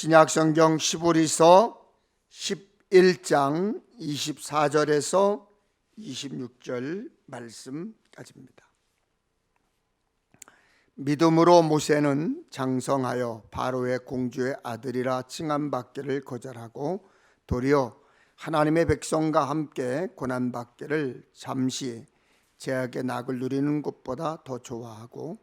신약성경 시보리서 11장 24절에서 26절 말씀까지입니다. 믿음으로 모세는 장성하여 바로의 공주의 아들이라 칭함받기를 거절하고 도리어 하나님의 백성과 함께 고난받기를 잠시 죄악의 낙을 누리는 것보다 더 좋아하고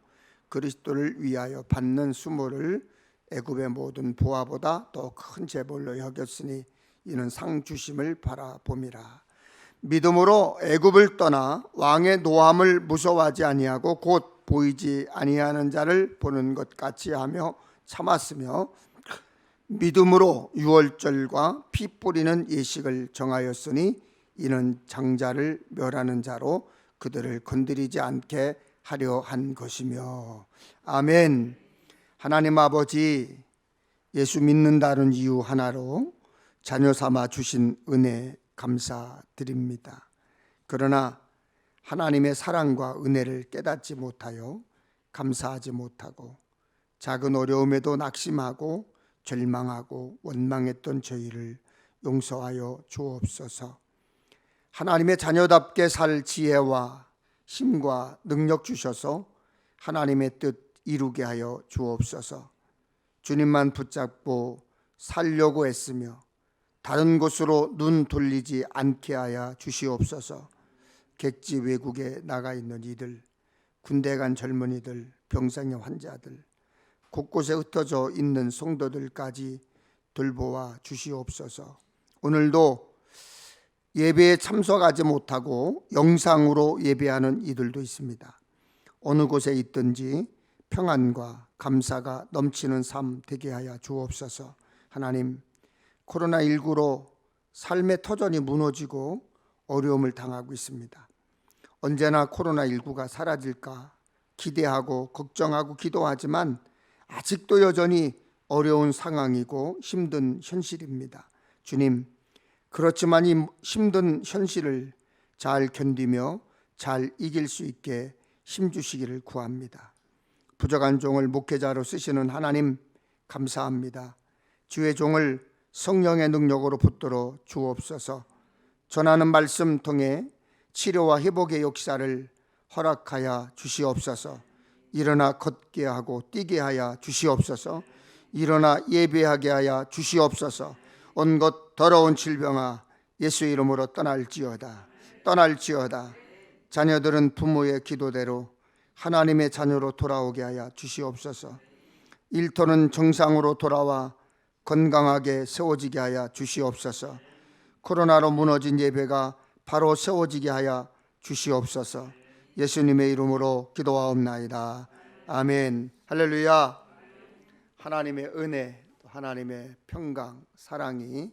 그리스도를 위하여 받는 수모를 애굽의 모든 보화보다 더 큰 재벌로 여겼으니 이는 상 주심을 바라봄이라. 믿음으로 애굽을 떠나 왕의 노함을 무서워하지 아니하고 곧 보이지 아니하는 자를 보는 것 같이 하며 참았으며 믿음으로 유월절과 피 뿌리는 예식을 정하였으니 이는 장자를 멸하는 자로 그들을 건드리지 않게 하려 한 것이며. 아멘. 하나님 아버지, 예수 믿는다는 이유 하나로 자녀 삼아 주신 은혜 감사드립니다. 그러나 하나님의 사랑과 은혜를 깨닫지 못하여 감사하지 못하고 작은 어려움에도 낙심하고 절망하고 원망했던 저희를 용서하여 주옵소서. 하나님의 자녀답게 살 지혜와 힘과 능력 주셔서 하나님의 뜻 이루게 하여 주옵소서. 주님만 붙잡고 살려고 애쓰며 다른 곳으로 눈 돌리지 않게 하여 주시옵소서. 객지 외국에 나가 있는 이들, 군대 간 젊은이들, 병상의 환자들, 곳곳에 흩어져 있는 성도들까지 돌보아 주시옵소서. 오늘도 예배에 참석하지 못하고 영상으로 예배하는 이들도 있습니다. 어느 곳에 있든지 평안과 감사가 넘치는 삶 되게 하여 주옵소서. 하나님, 코로나19로 삶의 터전이 무너지고 어려움을 당하고 있습니다. 언제나 코로나19가 사라질까 기대하고 걱정하고 기도하지만 아직도 여전히 어려운 상황이고 힘든 현실입니다. 주님, 그렇지만 이 힘든 현실을 잘 견디며 잘 이길 수 있게 힘주시기를 구합니다. 부족한 종을 목회자로 쓰시는 하나님 감사합니다. 주의 종을 성령의 능력으로 붙들어 주옵소서. 전하는 말씀 통해 치료와 회복의 역사를 허락하여 주시옵소서. 일어나 걷게 하고 뛰게 하여 주시옵소서. 일어나 예배하게 하여 주시옵소서. 온 것 더러운 질병아 예수 이름으로 떠날지어다. 떠날지어다. 자녀들은 부모의 기도대로 하나님의 자녀로 돌아오게 하여 주시옵소서. 일터는 정상으로 돌아와 건강하게 세워지게 하여 주시옵소서. 코로나로 무너진 예배가 바로 세워지게 하여 주시옵소서. 예수님의 이름으로 기도하옵나이다. 아멘. 할렐루야. 하나님의 은혜, 하나님의 평강, 사랑이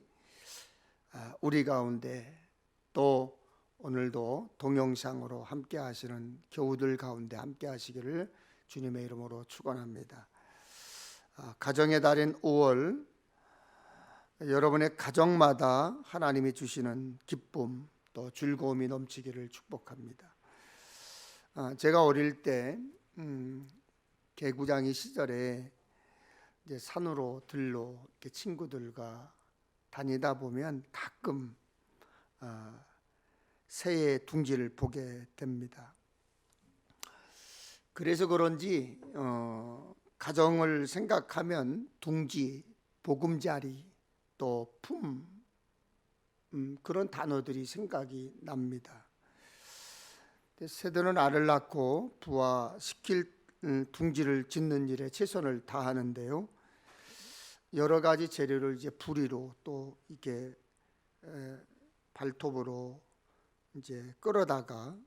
우리 가운데 또 오늘도 동영상으로 함께 하시는 교우들 가운데 함께 하시기를 주님의 이름으로 축원합니다. 가정의 달인 5월, 여러분의 가정마다 하나님이 주시는 기쁨 또 즐거움이 넘치기를 축복합니다. 제가 어릴 때 개구장이 시절에 이제 산으로 들로 이렇게 친구들과 다니다 보면 가끔 새의 둥지를 보게 됩니다. 그래서 그런지 가정을 생각하면 둥지, 보금자리, 또 품, 그런 단어들이 생각이 납니다. 새들은 알을 낳고 부화시킬 둥지를 짓는 일에 최선을 다하는데요. 여러 가지 재료를 이제 부리로 또 이게 발톱으로 이제 끌어다가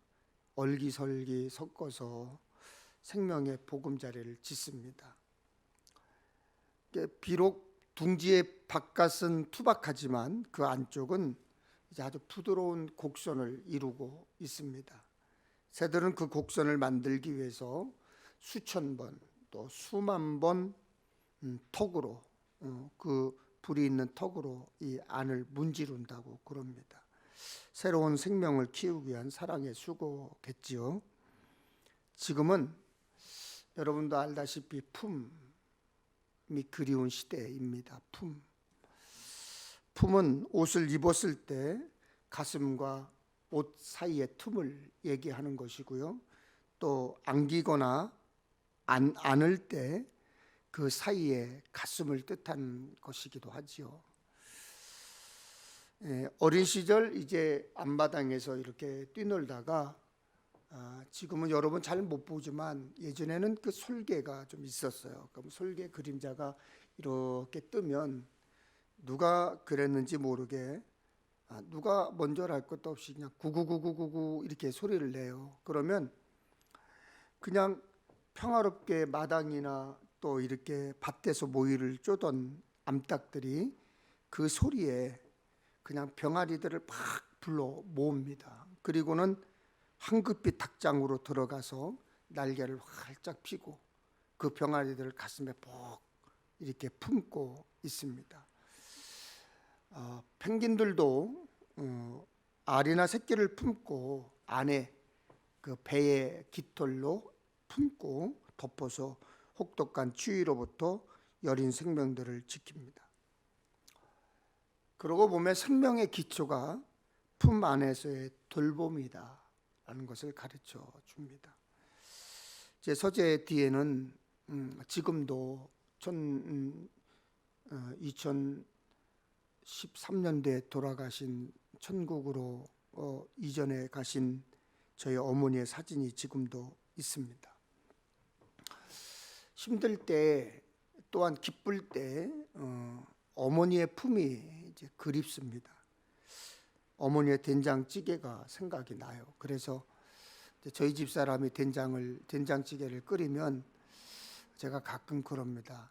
얼기설기 섞어서 생명의 보금자리를 짓습니다. 비록 둥지의 바깥은 투박하지만 그 안쪽은 이제 아주 부드러운 곡선을 이루고 있습니다. 새들은 그 곡선을 만들기 위해서 수천 번 또 수만 번 턱으로 그 불이 있는 턱으로 이 안을 문지른다고 그럽니다. 새로운 생명을 키우기 위한 사랑의 수고겠지요. 지금은 여러분도 알다시피 품, 그리운 시대입니다. 품은 옷을 입었을 때 가슴과 옷 사이의 틈을 얘기하는 것이고요. 또 안기거나 안을 때 그 사이에 가슴을 뜻하는 것이기도 하지요. 어린 시절 이제 앞마당에서 이렇게 뛰놀다가 지금은 여러분 잘 못 보지만 예전에는 그 솔개가 좀 있었어요. 그럼 솔개 그림자가 이렇게 뜨면 누가 그랬는지 모르게 누가 먼저랄 것도 없이 그냥 구구구구구구 이렇게 소리를 내요. 그러면 그냥 평화롭게 마당이나 또 이렇게 밭에서 모이를 쪼던 암탉들이 그 소리에 그냥 병아리들을 막 불러 모읍니다. 그리고는 황급히 닭장으로 들어가서 날개를 활짝 펴고 그 병아리들을 가슴에 복 이렇게 품고 있습니다. 펭귄들도 알이나 새끼를 품고 안에 그 배의 깃털로 품고 덮어서 혹독한 추위로부터 여린 생명들을 지킵니다. 그러고 보면 생명의 기초가 품 안에서의 돌봄이다 라는 것을 가르쳐 줍니다. 제 서재 뒤에는 지금도 2013년도에 돌아가신 천국으로 이전에 가신 저희 어머니의 사진이 지금도 있습니다. 힘들 때 또한 기쁠 때 어머니의 품이 이제 그립습니다. 어머니의 된장찌개가 생각이 나요. 그래서 저희 집 사람이 된장찌개를 끓이면 제가 가끔 그럽니다.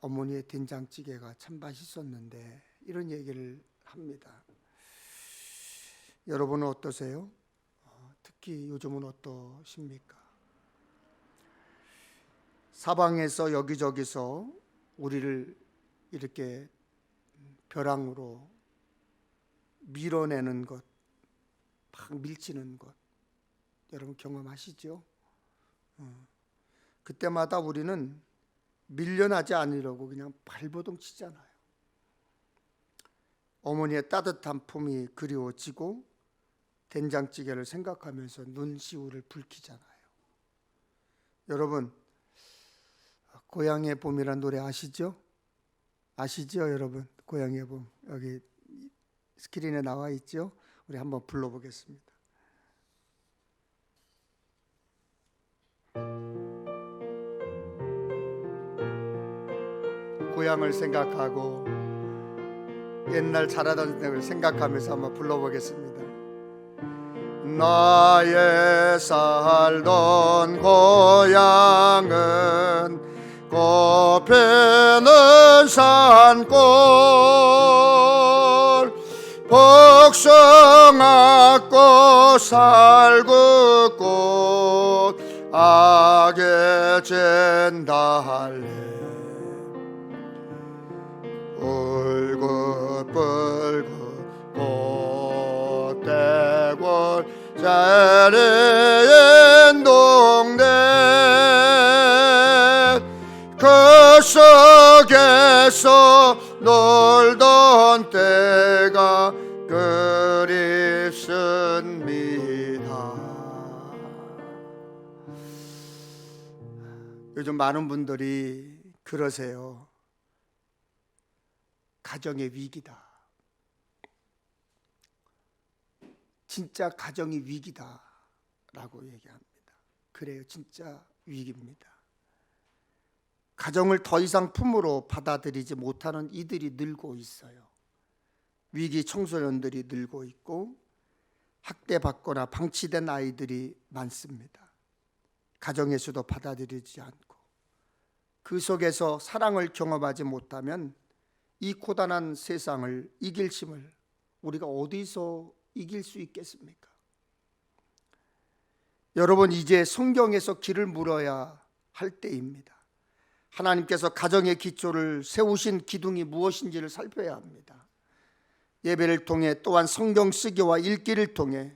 어머니의 된장찌개가 참 맛있었는데 이런 얘기를 합니다. 여러분은 어떠세요? 특히 요즘은 어떠십니까? 사방에서 여기저기서 우리를 이렇게 벼랑으로 밀어내는 것, 막 밀치는 것, 여러분 경험하시죠? 그때마다 우리는 밀려나지 않으려고 그냥 발버둥 치잖아요. 어머니의 따뜻한 품이 그리워지고 된장찌개를 생각하면서 눈시울을 붉히잖아요. 여러분 고향의 봄이라는 노래 아시죠? 아시죠 여러분? 고향의 봄 여기 스크린에 나와 있죠? 우리 한번 불러보겠습니다. 고향을 생각하고 옛날 자라던 때를 생각하면서 한번 불러보겠습니다. 나의 살던 고향은 꽃 피는 산골 복숭아꽃 살구꽃 악에 젠달래 울긋불긋 꽃대골 자리인 동네 그 속에서 놀던 때가 그립습니다. 요즘 많은 분들이 그러세요. 가정의 위기다. 진짜 가정이 위기다 라고 얘기합니다. 그래요, 진짜 위기입니다. 가정을 더 이상 품으로 받아들이지 못하는 이들이 늘고 있어요. 위기 청소년들이 늘고 있고 학대받거나 방치된 아이들이 많습니다. 가정에서도 받아들이지 않고 그 속에서 사랑을 경험하지 못하면 이 고단한 세상을 이길 힘을 우리가 어디서 이길 수 있겠습니까? 여러분 이제 성경에서 길을 물어야 할 때입니다. 하나님께서 가정의 기초를 세우신 기둥이 무엇인지를 살펴야 합니다. 예배를 통해 또한 성경 쓰기와 읽기를 통해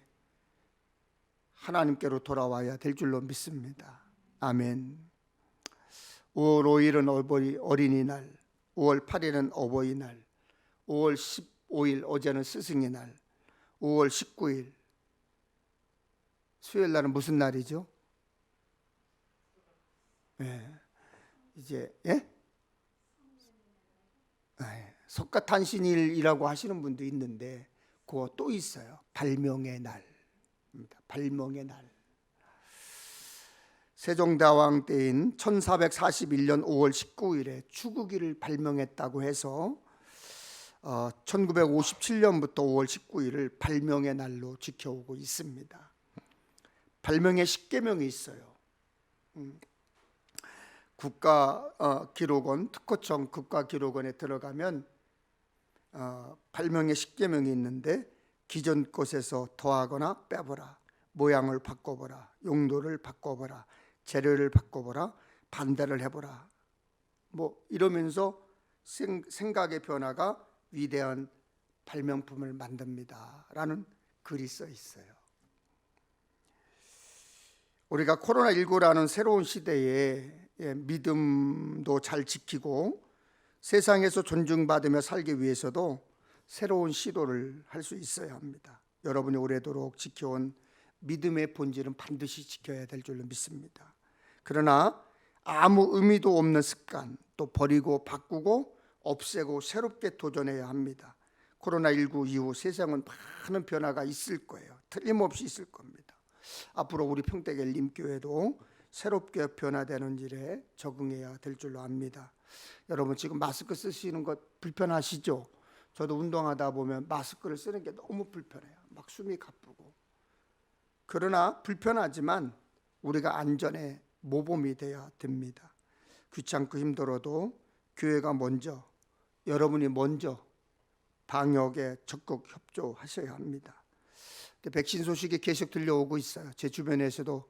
하나님께로 돌아와야 될 줄로 믿습니다. 아멘. 5월 5일은 어린이날, 5월 8일은 어버이날, 5월 15일 어제는 스승의 날, 5월 19일 수요일 날은 무슨 날이죠? 예. 이제 석가탄신일이라고 하시는 분도 있는데 그거 또 있어요. 발명의 날입니다. 발명의 날. 세종대왕 때인 1441년 5월 19일에 추구기를 발명했다고 해서 1957년부터 5월 19일을 발명의 날로 지켜오고 있습니다. 발명의 10계명이 있어요. 국가기록원, 특허청 국가기록원에 들어가면 발명의 10계명이 있는데 기존 것에서 더하거나 빼보라, 모양을 바꿔보라, 용도를 바꿔보라, 재료를 바꿔보라, 반대를 해보라, 뭐 이러면서 생각의 변화가 위대한 발명품을 만듭니다 라는 글이 써 있어요. 우리가 코로나19라는 새로운 시대에 믿음도 잘 지키고 세상에서 존중받으며 살기 위해서도 새로운 시도를 할 수 있어야 합니다. 여러분이 오래도록 지켜온 믿음의 본질은 반드시 지켜야 될 줄로 믿습니다. 그러나 아무 의미도 없는 습관 또 버리고 바꾸고 없애고 새롭게 도전해야 합니다. 코로나19 이후 세상은 많은 변화가 있을 거예요. 틀림없이 있을 겁니다. 앞으로 우리 평택의 림교회도 새롭게 변화되는 일에 적응해야 될 줄로 압니다. 여러분 지금 마스크 쓰시는 것 불편하시죠? 저도 운동하다 보면 마스크를 쓰는 게 너무 불편해요. 막 숨이 가쁘고. 그러나 불편하지만 우리가 안전에 모범이 돼야 됩니다. 귀찮고 힘들어도 교회가 먼저, 여러분이 먼저 방역에 적극 협조하셔야 합니다. 백신 소식이 계속 들려오고 있어요. 제 주변에서도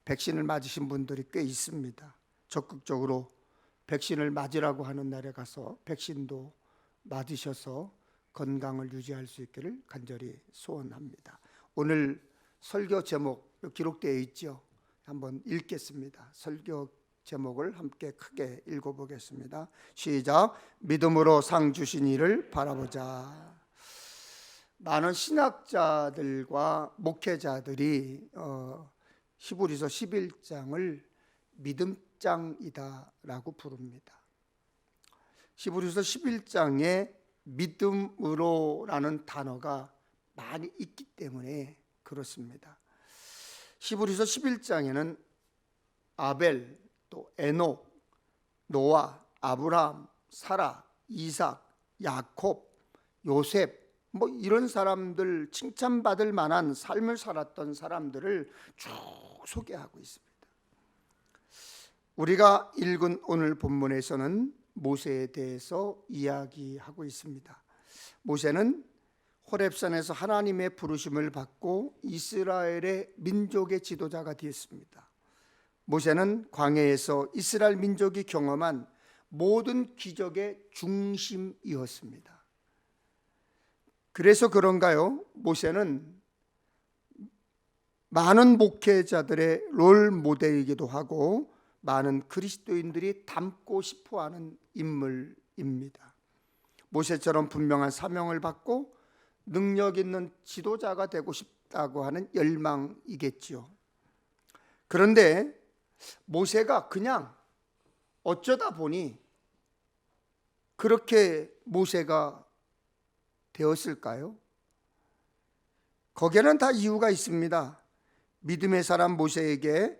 백신을 맞으신 분들이 꽤 있습니다. 적극적으로 백신을 맞으라고 하는 날에 가서 백신도 맞으셔서 건강을 유지할 수 있기를 간절히 소원합니다. 오늘 설교 제목 기록되어 있죠. 한번 읽겠습니다. 설교 제목을 함께 크게 읽어보겠습니다. 시작. 믿음으로 상 주신 이를 바라보자. 많은 신학자들과 목회자들이 히브리서 11장을 믿음장이다라고 부릅니다. 히브리서 11장에 믿음으로라는 단어가 많이 있기 때문에 그렇습니다. 히브리서 11장에는 아벨, 또 에녹, 노아, 아브라함, 사라, 이삭, 야콥, 요셉 뭐 이런 사람들, 칭찬받을 만한 삶을 살았던 사람들을 쭉 소개하고 있습니다. 우리가 읽은 오늘 본문에서는 모세에 대해서 이야기하고 있습니다. 모세는 호렙산에서 하나님의 부르심을 받고 이스라엘의 민족의 지도자가 되었습니다. 모세는 광야에서 이스라엘 민족이 경험한 모든 기적의 중심이었습니다. 그래서 그런가요? 모세는 많은 목회자들의 롤 모델이기도 하고 많은 그리스도인들이 닮고 싶어하는 인물입니다. 모세처럼 분명한 사명을 받고 능력 있는 지도자가 되고 싶다고 하는 열망이겠죠. 그런데 모세가 그냥 어쩌다 보니 그렇게 모세가 되었을까요? 거기에는 다 이유가 있습니다. 믿음의 사람 모세에게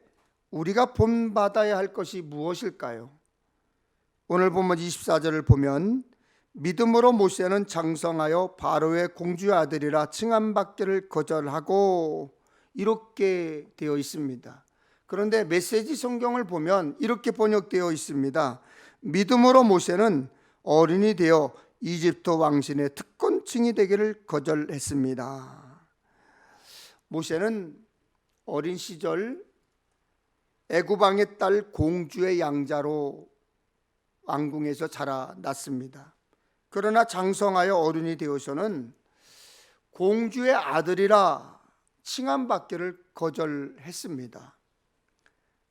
우리가 본받아야 할 것이 무엇일까요? 오늘 본문 24절을 보면 믿음으로 모세는 장성하여 바로의 공주의 아들이라 칭함받기를 거절하고 이렇게 되어 있습니다. 그런데 메시지 성경을 보면 이렇게 번역되어 있습니다. 믿음으로 모세는 어린이 되어 이집트 왕신의 특권층이 되기를 거절했습니다. 모세는 어린 시절 애굽 왕의 딸 공주의 양자로 왕궁에서 자라났습니다. 그러나 장성하여 어른이 되어서는 공주의 아들이라 칭함받기를 거절했습니다.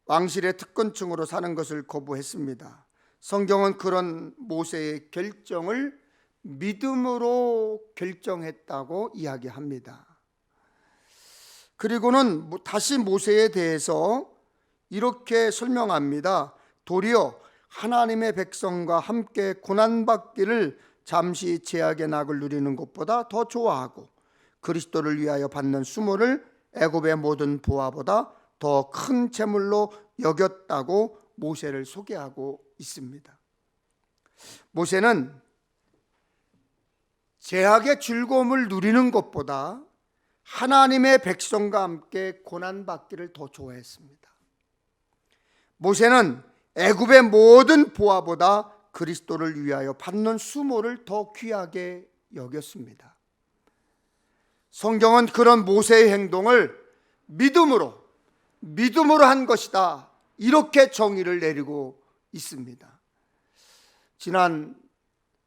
왕실의 특권층으로 사는 것을 거부했습니다. 성경은 그런 모세의 결정을 믿음으로 결정했다고 이야기합니다. 그리고는 다시 모세에 대해서 이렇게 설명합니다. 도리어 하나님의 백성과 함께 고난받기를 잠시 제약의 낙을 누리는 것보다 더 좋아하고 그리스도를 위하여 받는 수모를 애굽의 모든 보화보다 더 큰 재물로 여겼다고 모세를 소개하고 있습니다. 모세는 제약의 즐거움을 누리는 것보다 하나님의 백성과 함께 고난받기를 더 좋아했습니다. 모세는 애굽의 모든 보화보다 그리스도를 위하여 받는 수모를 더 귀하게 여겼습니다. 성경은 그런 모세의 행동을 믿음으로 한 것이다, 이렇게 정의를 내리고 있습니다. 지난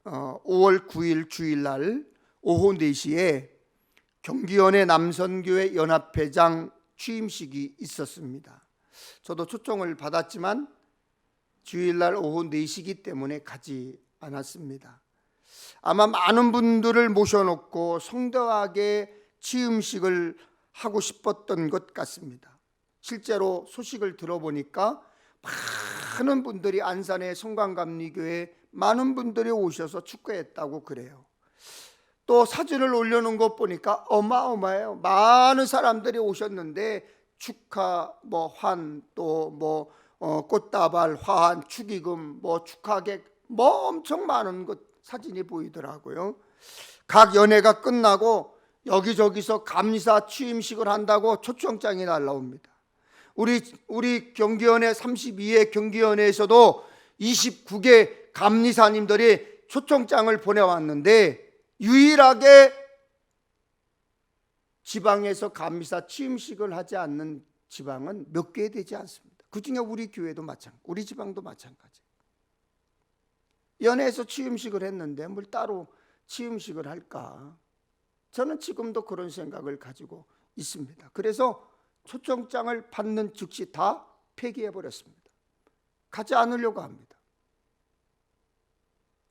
5월 9일 주일날 오후 4시에 경기원의 남선교회 연합회장 취임식이 있었습니다. 저도 초청을 받았지만 주일날 오후 4시기 때문에 가지 않았습니다. 아마 많은 분들을 모셔놓고 성대하게 취임식을 하고 싶었던 것 같습니다. 실제로 소식을 들어보니까 많은 분들이 안산의 성광감리교회에 많은 분들이 오셔서 축하했다고 그래요. 또 사진을 올려놓은 것 보니까 어마어마해요. 많은 사람들이 오셨는데 축하, 환, 또 꽃다발, 화환, 축의금, 축하객, 엄청 많은 것 사진이 보이더라고요. 각 연회가 끝나고 여기저기서 감리사 취임식을 한다고 초청장이 날라옵니다. 우리 경기연회 32회 경기연회에서도 29개 감리사님들이 초청장을 보내왔는데 유일하게 지방에서 감리사 취임식을 하지 않는 지방은 몇 개 되지 않습니다. 그중에 우리 교회도 마찬가지, 우리 지방도 마찬가지. 연회에서 취임식을 했는데 뭘 따로 취임식을 할까? 저는 지금도 그런 생각을 가지고 있습니다. 그래서 초청장을 받는 즉시 다 폐기해버렸습니다. 가지 않으려고 합니다.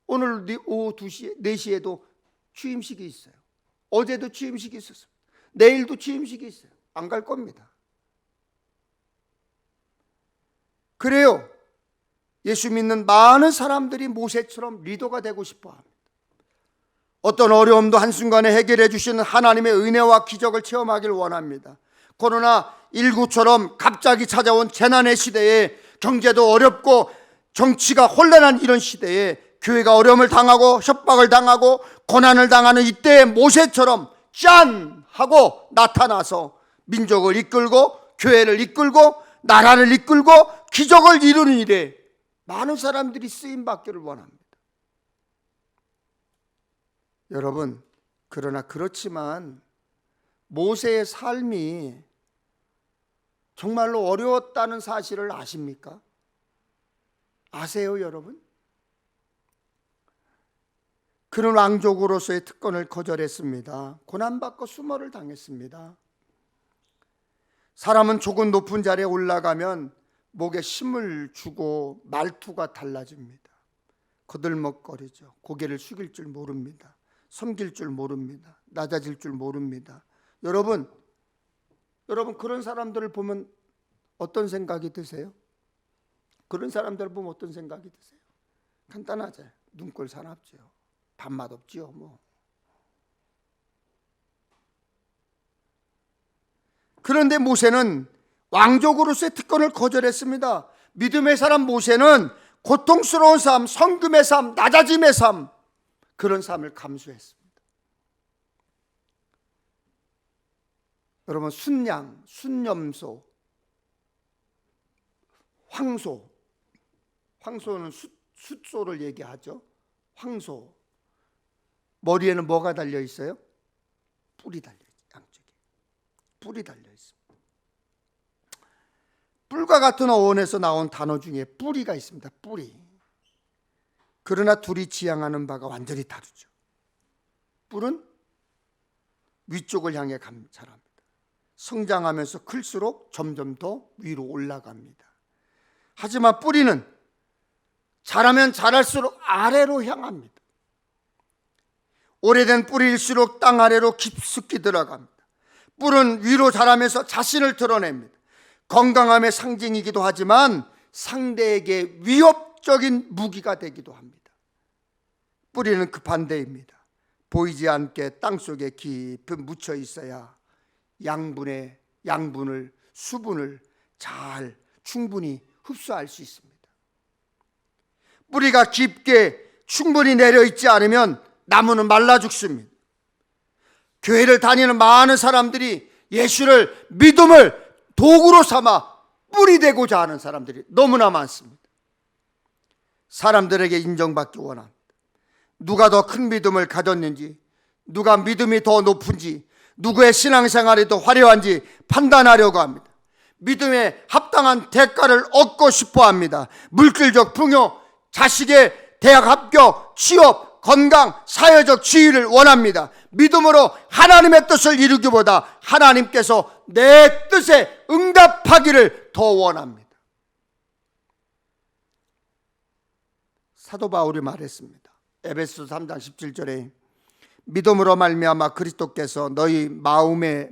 오늘 오후 2시, 4시에도 취임식이 있어요. 어제도 취임식이 있었습니다. 내일도 취임식이 있어요. 안 갈 겁니다. 그래요. 예수 믿는 많은 사람들이 모세처럼 리더가 되고 싶어 합니다. 어떤 어려움도 한순간에 해결해 주시는 하나님의 은혜와 기적을 체험하기를 원합니다. 코로나19처럼 갑자기 찾아온 재난의 시대에 경제도 어렵고 정치가 혼란한 이런 시대에 교회가 어려움을 당하고 협박을 당하고 고난을 당하는 이때에 모세처럼 짠! 하고 나타나서 민족을 이끌고 교회를 이끌고 나라를 이끌고 기적을 이루는 일에 많은 사람들이 쓰임받기를 원합니다. 여러분, 그러나 그렇지만 모세의 삶이 정말로 어려웠다는 사실을 아십니까? 아세요, 여러분? 그는 왕족으로서의 특권을 거절했습니다. 고난받고 수모를 당했습니다. 사람은 조금 높은 자리에 올라가면 목에 힘을 주고 말투가 달라집니다. 거들먹거리죠. 고개를 숙일 줄 모릅니다. 섬길 줄 모릅니다. 낮아질 줄 모릅니다. 여러분 그런 사람들을 보면 어떤 생각이 드세요? 그런 사람들을 보면 어떤 생각이 드세요? 간단하죠. 눈꼴 사납죠. 밥맛 없지요. 그런데 모세는 왕족으로서의 특권을 거절했습니다. 믿음의 사람 모세는 고통스러운 삶, 성금의 삶, 낮아짐의 삶, 그런 삶을 감수했습니다. 여러분, 순양, 순염소, 황소는 숫소를 얘기하죠. 황소 머리에는 뭐가 달려 있어요? 뿔이 달려 있어요. 양쪽에 뿔이 달려 있습니다. 뿔과 같은 어원에서 나온 단어 중에 뿌리가 있습니다. 뿌리. 그러나 둘이 지향하는 바가 완전히 다르죠. 뿔은 위쪽을 향해 자랍니다. 성장하면서 클수록 점점 더 위로 올라갑니다. 하지만 뿌리는 자라면 자랄수록 아래로 향합니다. 오래된 뿌리일수록 땅 아래로 깊숙이 들어갑니다. 뿔은 위로 자라면서 자신을 드러냅니다. 건강함의 상징이기도 하지만 상대에게 위협적인 무기가 되기도 합니다. 뿌리는 그 반대입니다. 보이지 않게 땅속에 깊이 묻혀 있어야 양분을, 수분을 잘 충분히 흡수할 수 있습니다. 뿌리가 깊게 충분히 내려 있지 않으면 나무는 말라 죽습니다. 교회를 다니는 많은 사람들이 예수를, 믿음을 도구로 삼아 뿌리 되고자 하는 사람들이 너무나 많습니다. 사람들에게 인정받기 원합니다. 누가 더 큰 믿음을 가졌는지, 누가 믿음이 더 높은지, 누구의 신앙생활이 더 화려한지 판단하려고 합니다. 믿음에 합당한 대가를 얻고 싶어 합니다. 물질적 풍요, 자식의 대학 합격, 취업, 건강, 사회적 지위를 원합니다. 믿음으로 하나님의 뜻을 이루기보다 하나님께서 내 뜻에 응답하기를 더 원합니다. 사도 바울이 말했습니다. 에베소 3장 17절에 믿음으로 말미암아 그리스도께서 너희 마음에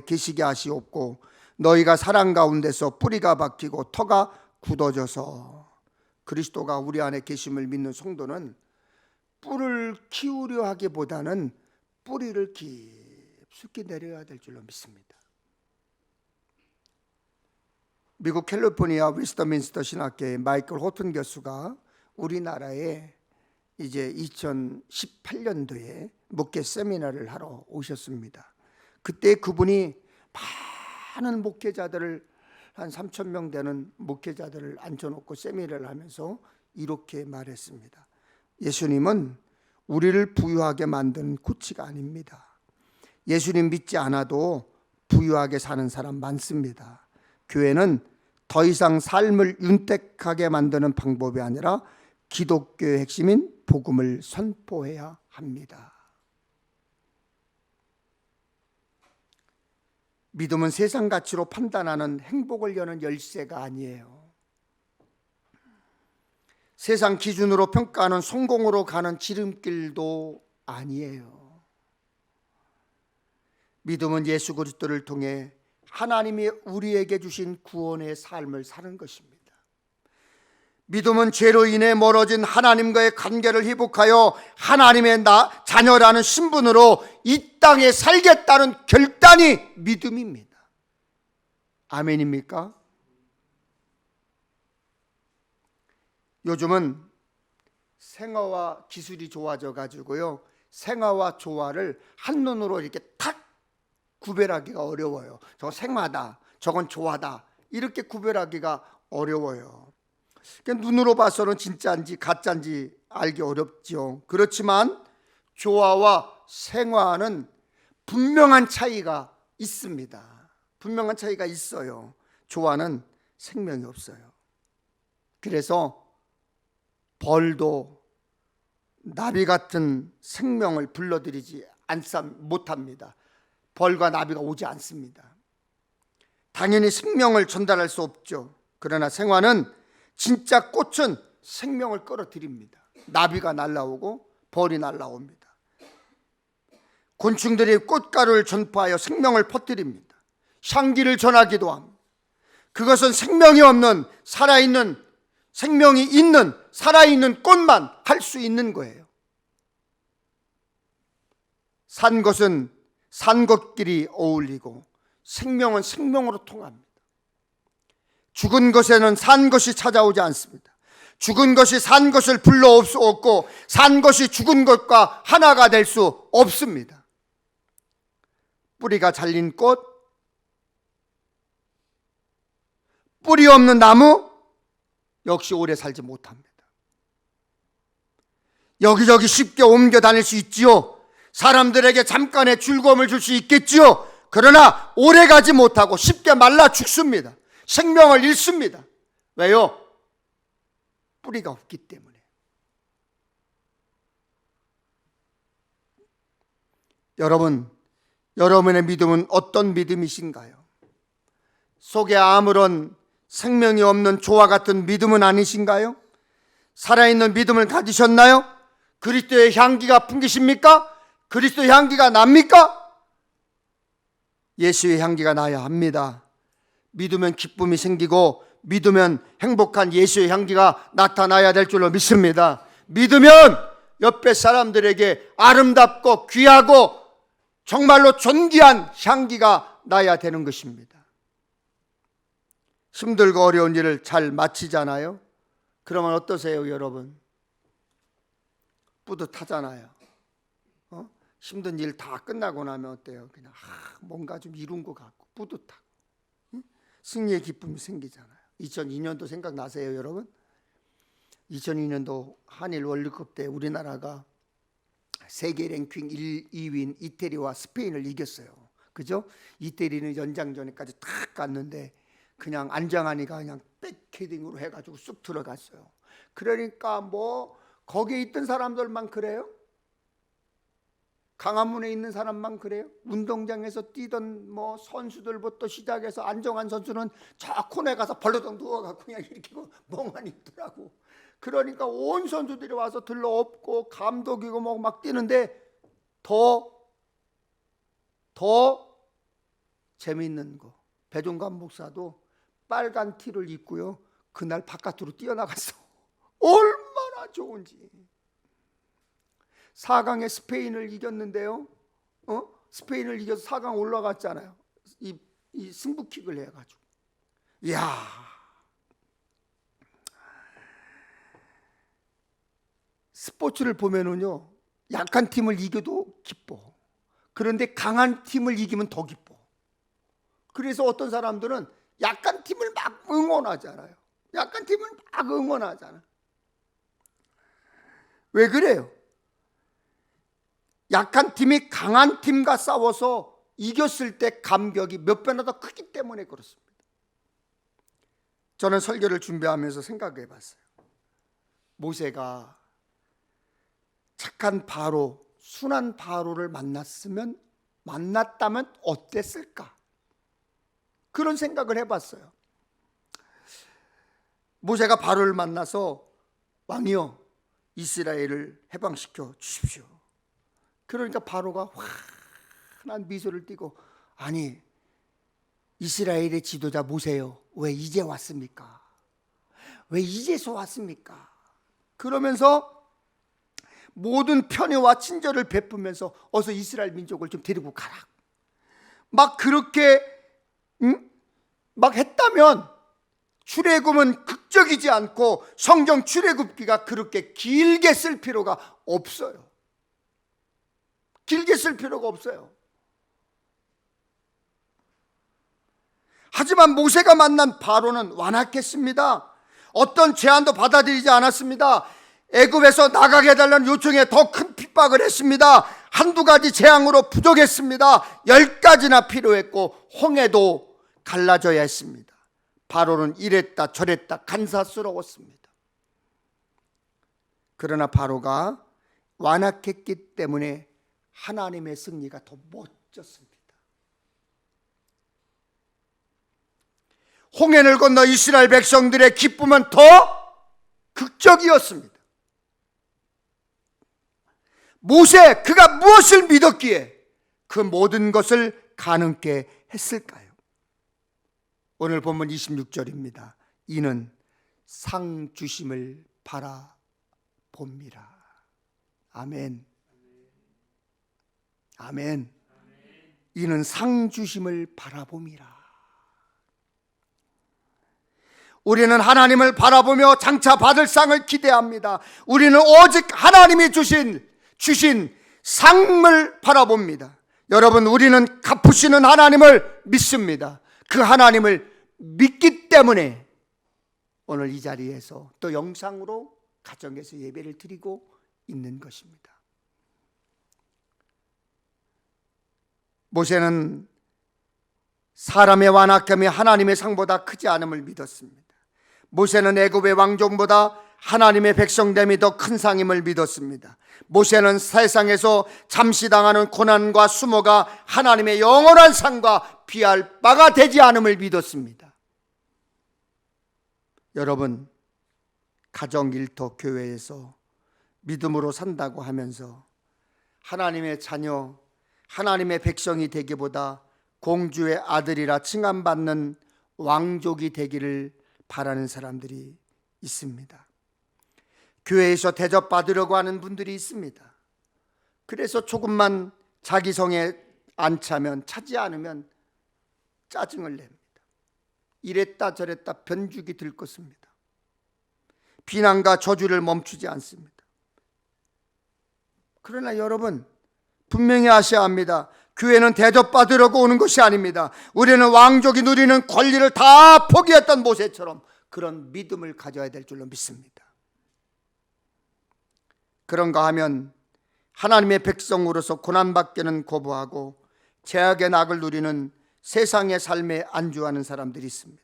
계시게 하시옵고 너희가 사랑 가운데서 뿌리가 박히고 터가 굳어져서. 그리스도가 우리 안에 계심을 믿는 성도는 뿔을 키우려 하기보다는 뿌리를 깊숙이 내려야 될 줄로 믿습니다. 미국 캘리포니아 웨스터민스터 신학교의 마이클 호튼 교수가 우리나라에 이제 2018년도에 목회 세미나를 하러 오셨습니다. 그때 그분이 많은 목회자들을, 한 3,000명 되는 목회자들을 앉혀놓고 세미나를 하면서 이렇게 말했습니다. 예수님은 우리를 부유하게 만드는 코치가 아닙니다. 예수님 믿지 않아도 부유하게 사는 사람 많습니다. 교회는 더 이상 삶을 윤택하게 만드는 방법이 아니라 기독교의 핵심인 복음을 선포해야 합니다. 믿음은 세상 가치로 판단하는 행복을 여는 열쇠가 아니에요. 세상 기준으로 평가하는 성공으로 가는 지름길도 아니에요. 믿음은 예수 그리스도를 통해 하나님이 우리에게 주신 구원의 삶을 사는 것입니다. 믿음은 죄로 인해 멀어진 하나님과의 관계를 회복하여 하나님의 자녀라는 신분으로 이 땅에 살겠다는 결단이 믿음입니다. 아멘입니까? 요즘은 생화와 기술이 좋아져 가지고요, 생화와 조화를 한눈으로 이렇게 탁 구별하기가 어려워요. 저건 생화다, 저건 조화다, 이렇게 구별하기가 어려워요. 눈으로 봐서는 진짜인지 가짜인지 알기 어렵죠. 그렇지만 조화와 생화는 분명한 차이가 있습니다. 분명한 차이가 있어요. 조화는 생명이 없어요. 그래서 벌도 나비 같은 생명을 불러들이지 못합니다. 벌과 나비가 오지 않습니다. 당연히 생명을 전달할 수 없죠. 그러나 생화는, 진짜 꽃은 생명을 끌어들입니다. 나비가 날아오고 벌이 날아옵니다. 곤충들이 꽃가루를 전파하여 생명을 퍼뜨립니다. 향기를 전하기도 합니다. 그것은 생명이 없는, 살아있는, 생명이 있는, 살아있는 꽃만 할 수 있는 거예요. 산 것은 산 것끼리 어울리고 생명은 생명으로 통합니다. 죽은 것에는 산 것이 찾아오지 않습니다. 죽은 것이 산 것을 불러올 수 없고 산 것이 죽은 것과 하나가 될 수 없습니다. 뿌리가 잘린 꽃, 뿌리 없는 나무 역시 오래 살지 못합니다. 여기저기 쉽게 옮겨 다닐 수 있지요. 사람들에게 잠깐의 즐거움을 줄 수 있겠지요. 그러나 오래 가지 못하고 쉽게 말라 죽습니다. 생명을 잃습니다. 왜요? 뿌리가 없기 때문에. 여러분의 믿음은 어떤 믿음이신가요? 속에 아무런 생명이 없는 조와 같은 믿음은 아니신가요? 살아있는 믿음을 가지셨나요? 그리스도의 향기가 풍기십니까? 그리스도의 향기가 납니까? 예수의 향기가 나야 합니다. 믿으면 기쁨이 생기고 믿으면 행복한 예수의 향기가 나타나야 될 줄로 믿습니다. 믿으면 옆에 사람들에게 아름답고 귀하고 정말로 존귀한 향기가 나야 되는 것입니다. 힘들고 어려운 일을 잘 마치잖아요. 그러면 어떠세요, 여러분? 뿌듯하잖아요. 힘든 일 다 끝나고 나면 어때요? 그냥 뭔가 좀 이룬 것 같고 뿌듯하고 승리의 기쁨이 생기잖아요. 2002년도 생각나세요, 여러분? 2002년도 한일 월드컵 때 우리나라가 세계 랭킹 1, 2위인 이태리와 스페인을 이겼어요. 그죠? 이태리는 연장전에까지 탁 갔는데 그냥 안정환이가 그냥 백헤딩으로 해가지고 쑥 들어갔어요. 그러니까 뭐 거기에 있던 사람들만 그래요? 강화문에 있는 사람만 그래요? 운동장에서 뛰던 뭐 선수들부터 시작해서 안정환 선수는 저 코너에 가서 벌러덩 누워갖고 그냥 이렇게 멍하니 있더라고. 그러니까 온 선수들이 와서 들러엎고 감독이고 뭐 막 뛰는데 더 재미있는 거, 배종관 목사도 빨간 티를 입고요 그날 바깥으로 뛰어나갔어. 얼마나 좋은지. 4강에 스페인을 이겼는데요. 스페인을 이겨서 4강 올라갔잖아요. 이 승부킥을 해가지고. 이야. 스포츠를 보면은요, 약한 팀을 이겨도 기뻐. 그런데 강한 팀을 이기면 더 기뻐. 그래서 어떤 사람들은 약한 팀을 막 응원하잖아요. 약한 팀을 막 응원하잖아. 왜 그래요? 약한 팀이 강한 팀과 싸워서 이겼을 때 감격이 몇 배나 더 크기 때문에 그렇습니다. 저는 설교를 준비하면서 생각해 봤어요. 모세가 착한 바로, 순한 바로를 만났다면 어땠을까? 그런 생각을 해봤어요. 모세가 바로를 만나서 왕이여 이스라엘을 해방시켜 주십시오. 그러니까 바로가 환한 미소를 띠고 아니 이스라엘의 지도자 모세요 왜 이제 왔습니까? 왜 이제서 왔습니까? 그러면서 모든 편애와 친절을 베푸면서 어서 이스라엘 민족을 좀 데리고 가라. 막 그렇게 막 했다면 출애굽은 극적이지 않고 성경 출애굽기가 그렇게 길게 쓸 필요가 없어요. 길게 쓸 필요가 없어요. 하지만 모세가 만난 바로는 완악했습니다. 어떤 제안도 받아들이지 않았습니다. 애굽에서 나가게 해달라는 요청에 더 큰 핍박을 했습니다. 한두 가지 재앙으로 부족했습니다. 10가지나 필요했고 홍해도 갈라져야 했습니다. 바로는 이랬다 저랬다 간사스러웠습니다. 그러나 바로가 완악했기 때문에 하나님의 승리가 더 멋졌습니다. 홍해를 건너 이스라엘 백성들의 기쁨은 더 극적이었습니다. 모세 그가 무엇을 믿었기에 그 모든 것을 가능케 했을까요? 오늘 본문 26절입니다. 이는 상 주심을 바라봅니다. 아멘. 아멘. 이는 상 주심을 바라봅니다. 우리는 하나님을 바라보며 장차 받을 상을 기대합니다. 우리는 오직 하나님이 주신 상을 바라봅니다. 여러분, 우리는 갚으시는 하나님을 믿습니다. 그 하나님을 믿기 때문에 오늘 이 자리에서 또 영상으로 가정에서 예배를 드리고 있는 것입니다. 모세는 사람의 완악함이 하나님의 상보다 크지 않음을 믿었습니다. 모세는 애굽의 왕족보다 하나님의 백성됨이 더 큰 상임을 믿었습니다. 모세는 세상에서 잠시 당하는 고난과 수모가 하나님의 영원한 상과 비할 바가 되지 않음을 믿었습니다. 여러분, 가정 일터 교회에서 믿음으로 산다고 하면서 하나님의 자녀, 하나님의 백성이 되기보다 공주의 아들이라 칭함받는 왕족이 되기를 바라는 사람들이 있습니다. 교회에서 대접받으려고 하는 분들이 있습니다. 그래서 조금만 자기 성에 안 차면, 차지 않으면 짜증을 냅니다. 이랬다 저랬다 변죽이 들것습니다. 비난과 저주를 멈추지 않습니다. 그러나 여러분, 분명히 아셔야 합니다. 교회는 대접받으려고 오는 것이 아닙니다. 우리는 왕족이 누리는 권리를 다 포기했던 모세처럼 그런 믿음을 가져야 될 줄로 믿습니다. 그런가 하면 하나님의 백성으로서 고난받기는 거부하고 죄악의 낙을 누리는 세상의 삶에 안주하는 사람들이 있습니다.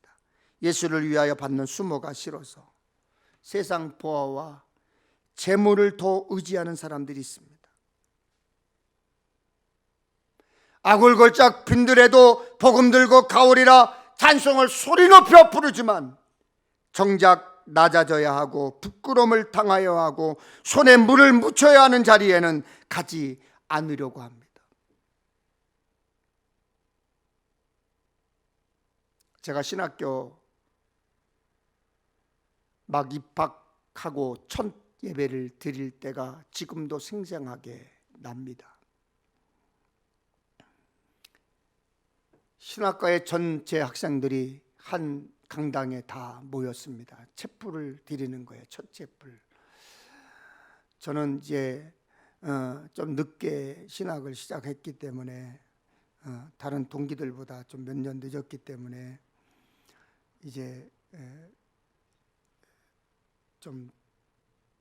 예수를 위하여 받는 수모가 싫어서 세상 보아와 재물을 더 의지하는 사람들이 있습니다. 아굴골짝 빈들에도 복음 들고 가오리라 찬송을 소리 높여 부르지만 정작 낮아져야 하고 부끄러움을 당하여 하고 손에 물을 묻혀야 하는 자리에는 가지 않으려고 합니다. 제가 신학교 막 입학하고 첫 예배를 드릴 때가 지금도 생생하게 납니다. 신학과의 전체 학생들이 한 강당에 다 모였습니다. 촛불을 드리는 거예요. 첫 촛불. 저는 이제 좀 늦게 신학을 시작했기 때문에 다른 동기들보다 좀 몇 년 늦었기 때문에 이제 좀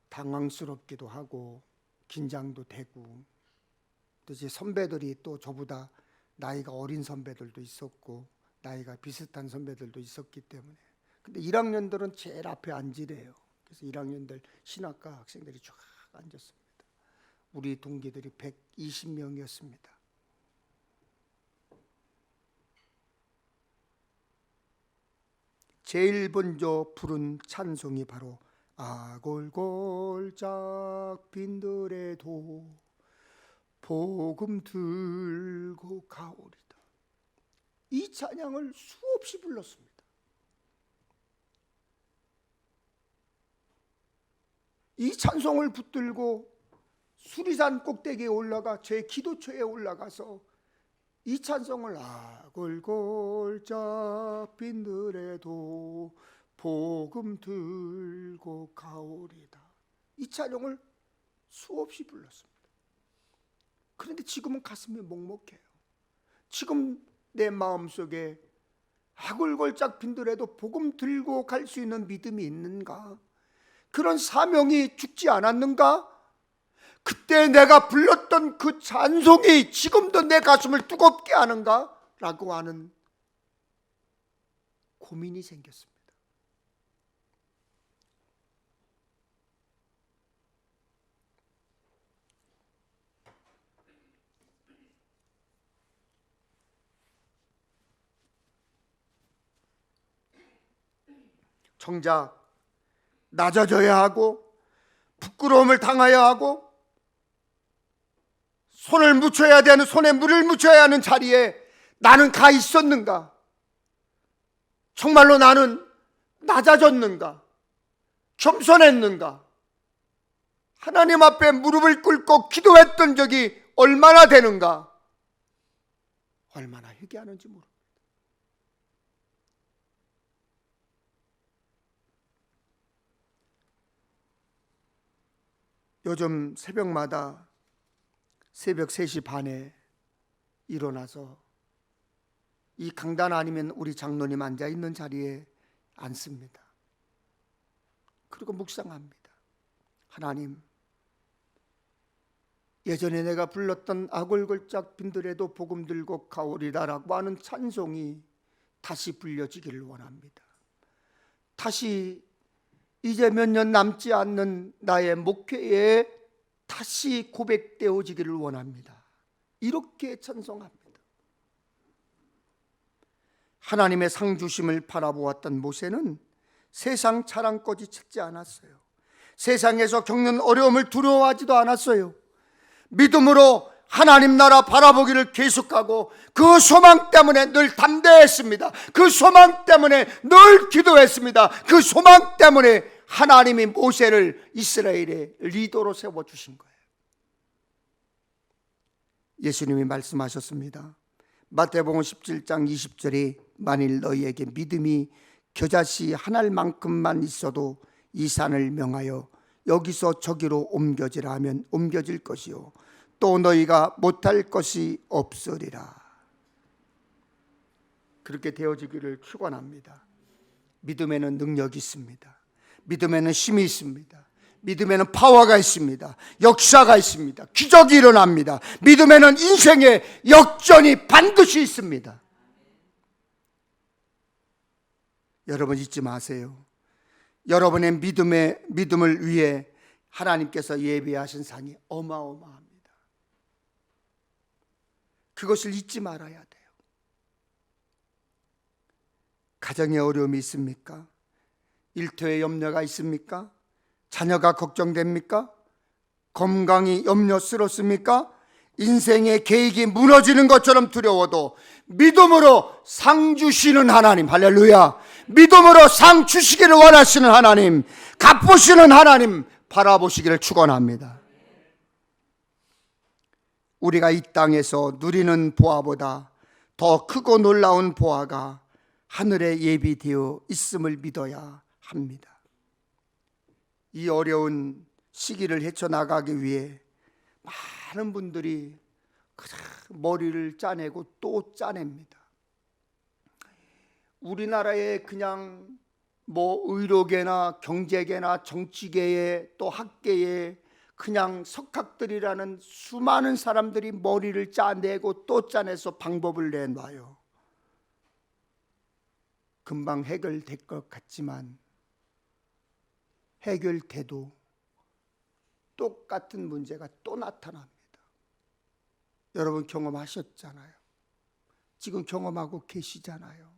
당황스럽기도 하고 긴장도 되고, 또 이제 선배들이 또 저보다 나이가 어린 선배들도 있었고 나이가 비슷한 선배들도 있었기 때문에, 근데 1학년들은 제일 앞에 앉으래요. 그래서 1학년들 신학과 학생들이 쫙 앉았습니다. 우리 동기들이 120명이었습니다. 제일 먼저 부른 찬송이 바로 아골골짝 빈들에도 복음 들고 가오리다. 이 찬양을 수없이 불렀습니다. 이 찬송을 붙들고 수리산 꼭대기에 올라가 제 기도처에 올라가서 이 찬송을 아골골짝 빈들에도 복음 들고 가오리다, 이 찬양을 수없이 불렀습니다. 그런데 지금은 가슴이 먹먹해요. 지금 내 마음속에 아골골짝 빈들에도 복음 들고 갈 수 있는 믿음이 있는가? 그런 사명이 죽지 않았는가? 그때 내가 불렀던 그 찬송이 지금도 내 가슴을 뜨겁게 하는가? 라고 하는 고민이 생겼습니다. 정작 낮아져야 하고 부끄러움을 당해야 하고 손을 묻혀야 되는, 손에 물을 묻혀야 하는 자리에 나는 가 있었는가? 정말로 나는 낮아졌는가? 겸손했는가? 하나님 앞에 무릎을 꿇고 기도했던 적이 얼마나 되는가? 얼마나 회개하는지 모릅니다. 요즘 새벽마다 새벽 3시 반에 일어나서 이 강단 아니면 우리 장로님 앉아있는 자리에 앉습니다. 그리고 묵상합니다. 하나님, 예전에 내가 불렀던 아골골짝 빈들에도 복음 들고 가오리다라고 하는 찬송이 다시 불려지기를 원합니다. 다시 이제 몇 년 남지 않는 나의 목회에 다시 고백되어지기를 원합니다. 이렇게 찬송합니다. 하나님의 상 주심을 바라보았던 모세는 세상 자랑거지 찾지 않았어요. 세상에서 겪는 어려움을 두려워하지도 않았어요. 믿음으로 하나님 나라 바라보기를 계속하고 그 소망 때문에 늘 담대했습니다. 그 소망 때문에 늘 기도했습니다. 그 소망 때문에 하나님이 모세를 이스라엘의 리더로 세워주신 거예요. 예수님이 말씀하셨습니다. 마태복음 17장 20절에 만일 너희에게 믿음이 겨자씨 한 알만큼만 있어도 이 산을 명하여 여기서 저기로 옮겨지라 하면 옮겨질 것이요 또 너희가 못할 것이 없으리라. 그렇게 되어지기를 축원합니다. 믿음에는 능력이 있습니다. 믿음에는 힘이 있습니다. 믿음에는 파워가 있습니다. 역사가 있습니다. 기적이 일어납니다. 믿음에는 인생의 역전이 반드시 있습니다. 여러분 잊지 마세요. 여러분의 믿음을 위해 하나님께서 예비하신 상이 어마어마합니다. 그것을 잊지 말아야 돼요. 가정에 어려움이 있습니까? 일터에 염려가 있습니까? 자녀가 걱정됩니까? 건강이 염려스럽습니까? 인생의 계획이 무너지는 것처럼 두려워도 믿음으로 상 주시는 하나님, 할렐루야, 믿음으로 상 주시기를 원하시는 하나님, 갚으시는 하나님 바라보시기를 축원합니다. 우리가 이 땅에서 누리는 보화보다 더 크고 놀라운 보화가 하늘에 예비되어 있음을 믿어야 합니다. 이 어려운 시기를 헤쳐나가기 위해 많은 분들이 머리를 짜내고 또 짜냅니다. 우리나라에 그냥 의료계나 경제계나 정치계에 또 학계에 그냥 석학들이라는 수많은 사람들이 머리를 짜내고 또 짜내서 방법을 내놔요. 금방 해결될 것 같지만 해결돼도 똑같은 문제가 또 나타납니다. 여러분 경험하셨잖아요. 지금 경험하고 계시잖아요.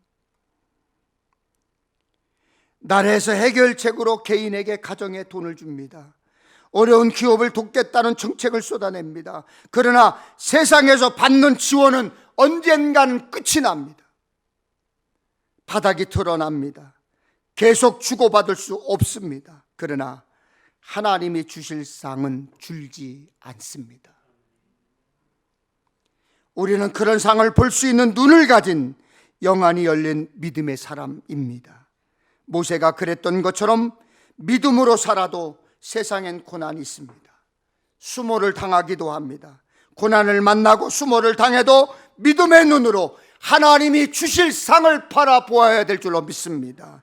나라에서 해결책으로 개인에게 가정에 돈을 줍니다. 어려운 기업을 돕겠다는 정책을 쏟아냅니다. 그러나 세상에서 받는 지원은 언젠가는 끝이 납니다. 바닥이 드러납니다. 계속 주고받을 수 없습니다. 그러나 하나님이 주실 상은 줄지 않습니다. 우리는 그런 상을 볼 수 있는 눈을 가진 영안이 열린 믿음의 사람입니다. 모세가 그랬던 것처럼 믿음으로 살아도 세상엔 고난이 있습니다. 수모를 당하기도 합니다. 고난을 만나고 수모를 당해도 믿음의 눈으로 하나님이 주실 상을 바라보아야 될 줄로 믿습니다.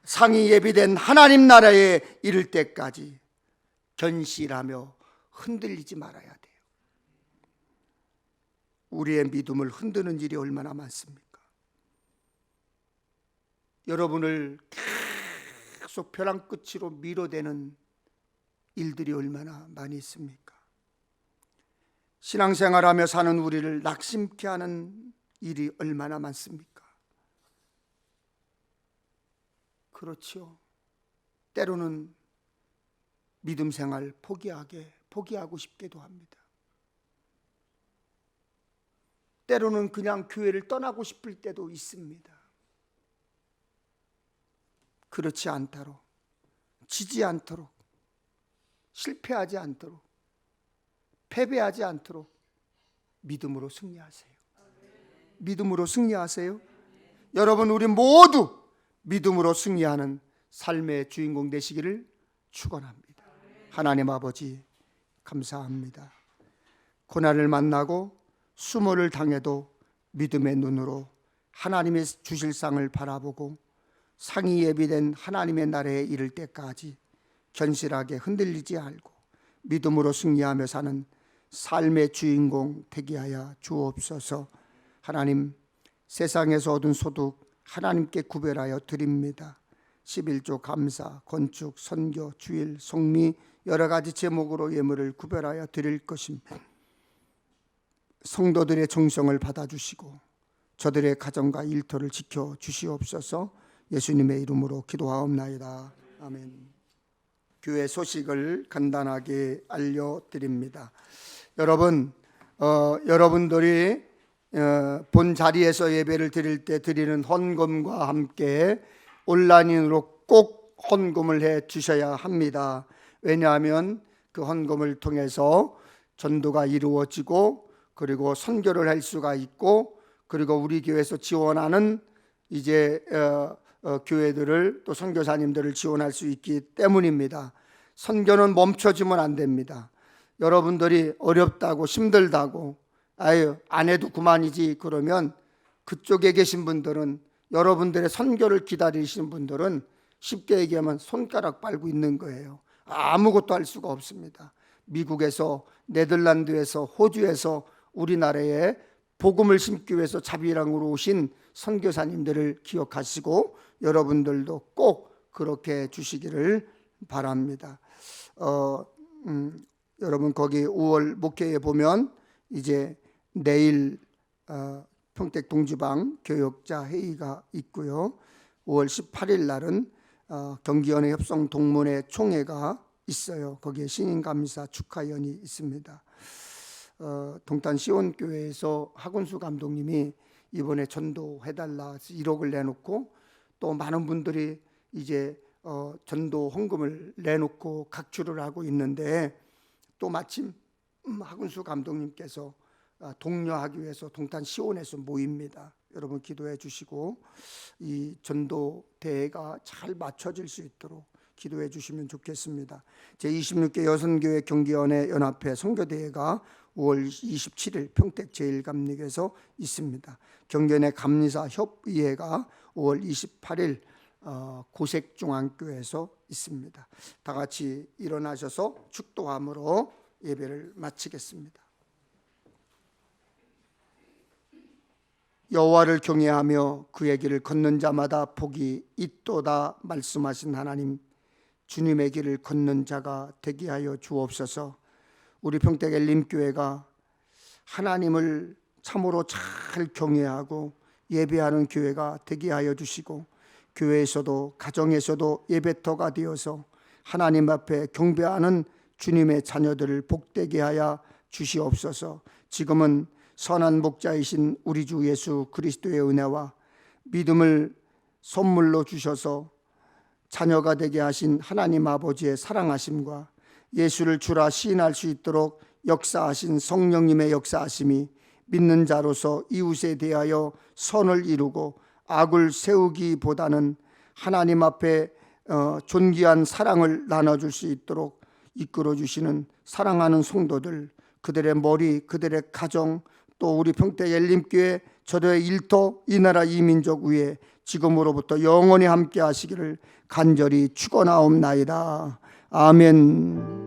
상이 예비된 하나님 나라에 이를 때까지 견실하며 흔들리지 말아야 돼요. 우리의 믿음을 흔드는 일이 얼마나 많습니까? 여러분을 계속 벼랑 끝으로 밀어대는 일들이 얼마나 많이 있습니까? 신앙생활하며 사는 우리를 낙심케 하는 일이 얼마나 많습니까? 그렇죠. 때로는 믿음 생활 포기하고 싶기도 합니다. 때로는 그냥 교회를 떠나고 싶을 때도 있습니다. 그렇지 않도록, 지지 않도록, 실패하지 않도록, 패배하지 않도록 믿음으로 승리하세요. 믿음으로 승리하세요. 여러분, 우리 모두 믿음으로 승리하는 삶의 주인공 되시기를 축원합니다. 하나님 아버지 감사합니다. 고난을 만나고 수모를 당해도 믿음의 눈으로 하나님의 주실 상을 바라보고 상이 예비된 하나님의 나라에 이를 때까지 견실하게 흔들리지 않고 믿음으로 승리하며 사는 삶의 주인공 되게 하여 주옵소서. 하나님, 세상에서 얻은 소득 하나님께 구별하여 드립니다. 11조 감사, 건축, 선교, 주일, 성미 여러 가지 제목으로 예물을 구별하여 드릴 것입니다. 성도들의 정성을 받아주시고 저들의 가정과 일터를 지켜 주시옵소서. 예수님의 이름으로 기도하옵나이다. 아멘. 교회 소식을 간단하게 알려드립니다. 여러분, 여러분들이 본 자리에서 예배를 드릴 때 드리는 헌금과 함께 온라인으로 꼭 헌금을 해 주셔야 합니다. 왜냐하면 그 헌금을 통해서 전도가 이루어지고 그리고 선교를 할 수가 있고 그리고 우리 교회에서 지원하는 이제 교회들을 또 선교사님들을 지원할 수 있기 때문입니다. 선교는 멈춰지면 안 됩니다. 여러분들이 어렵다고 힘들다고 아유 안 해도 그만이지 그러면 그쪽에 계신 분들은 여러분들의 선교를 기다리시는 분들은 쉽게 얘기하면 손가락 빨고 있는 거예요. 아무것도 할 수가 없습니다. 미국에서 네덜란드에서 호주에서 우리나라에 복음을 심기 위해서 자비랑으로 오신 선교사님들을 기억하시고 여러분들도 꼭 그렇게 주시기를 바랍니다. 여러분 거기 5월 목회에 보면 이제 내일 평택 동지방 교역자 회의가 있고요. 5월 18일 날은 경기연회 협성 동문회 총회가 있어요. 거기에 신인감사 축하연이 있습니다. 동탄 시온교회에서 하군수 감독님이 이번에 전도해달라 1억을 내놓고 또 많은 분들이 이제 전도 헌금을 내놓고 각주를 하고 있는데 또 마침 하군수 감독님께서 독려하기 위해서 동탄 시온에서 모입니다. 여러분 기도해 주시고 이 전도 대회가 잘 맞춰질 수 있도록 기도해 주시면 좋겠습니다. 제26개 여선교회 경기연회 연합회 선교대회가 5월 27일 평택 제1감리교에서 있습니다. 경기연회 감리사 협의회가 5월 28일 고색중앙교회에서 있습니다. 다 같이 일어나셔서 축도함으로 예배를 마치겠습니다. 여호와를 경외하며 그의 길을 걷는 자마다 복이 있도다 말씀하신 하나님, 주님의 길을 걷는 자가 되게 하여 주옵소서. 우리 평택 엘림교회가 하나님을 참으로 잘 경외하고 예배하는 교회가 되게 하여 주시고 교회에서도 가정에서도 예배터가 되어서 하나님 앞에 경배하는 주님의 자녀들을 복되게 하여 주시옵소서. 지금은 선한 목자이신 우리 주 예수 그리스도의 은혜와 믿음을 선물로 주셔서 자녀가 되게 하신 하나님 아버지의 사랑하심과 예수를 주라 시인할 수 있도록 역사하신 성령님의 역사하심이 믿는 자로서 이웃에 대하여 선을 이루고 악을 세우기보다는 하나님 앞에 존귀한 사랑을 나눠줄 수 있도록 이끌어주시는 사랑하는 성도들, 그들의 머리, 그들의 가정, 또 우리 평택 엘림교회 저도의 일터, 이 나라 이 민족 위에 지금으로부터 영원히 함께 하시기를 간절히 축원하옵나이다. 아멘.